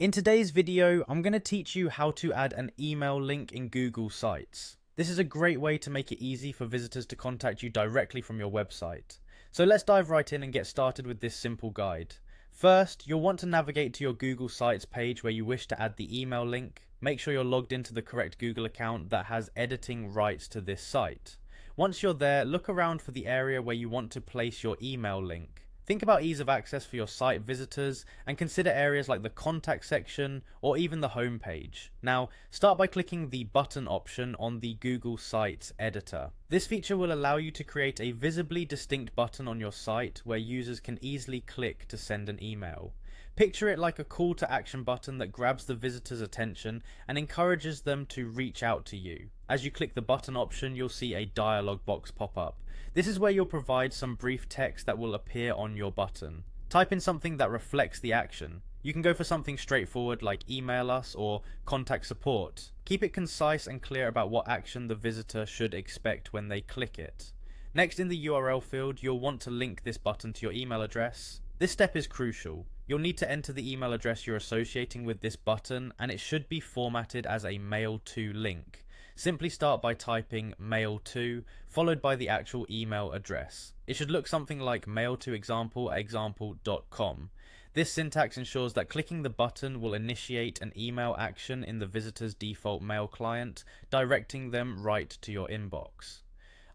In today's video, I'm going to teach you how to add an email link in Google Sites. This is a great way to make it easy for visitors to contact you directly from your website. So let's dive right in and get started with this simple guide. First, you'll want to navigate to your Google Sites page where you wish to add the email link. Make sure you're logged into the correct Google account that has editing rights to this site. Once you're there, look around for the area where you want to place your email link. Think about ease of access for your site visitors and consider areas like the contact section or even the home page. Now, start by clicking the button option on the Google Sites editor. This feature will allow you to create a visibly distinct button on your site where users can easily click to send an email. Picture it like a call to action button that grabs the visitor's attention and encourages them to reach out to you. As you click the button option, you'll see a dialog box pop up. This is where you'll provide some brief text that will appear on your button. Type in something that reflects the action. You can go for something straightforward like email us or contact support. Keep it concise and clear about what action the visitor should expect when they click it. Next, in the URL field, you'll want to link this button to your email address. This step is crucial. You'll need to enter the email address you're associating with this button, and it should be formatted as a mail to link. Simply start by typing mail to, followed by the actual email address. It should look something like mail to example@example.com. This syntax ensures that clicking the button will initiate an email action in the visitor's default mail client, directing them right to your inbox.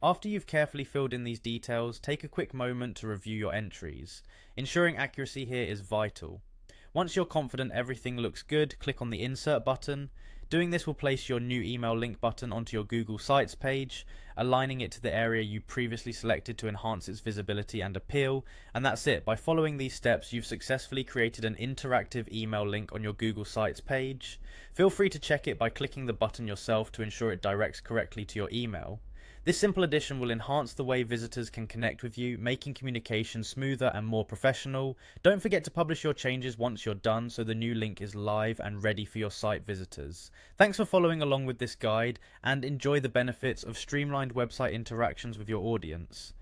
After you've carefully filled in these details, take a quick moment to review your entries. Ensuring accuracy here is vital. Once you're confident everything looks good, click on the Insert button. Doing this will place your new email link button onto your Google Sites page, aligning it to the area you previously selected to enhance its visibility and appeal. And that's it. By following these steps, you've successfully created an interactive email link on your Google Sites page. Feel free to check it by clicking the button yourself to ensure it directs correctly to your email. This simple addition will enhance the way visitors can connect with you, making communication smoother and more professional. Don't forget to publish your changes once you're done so the new link is live and ready for your site visitors. Thanks for following along with this guide and enjoy the benefits of streamlined website interactions with your audience.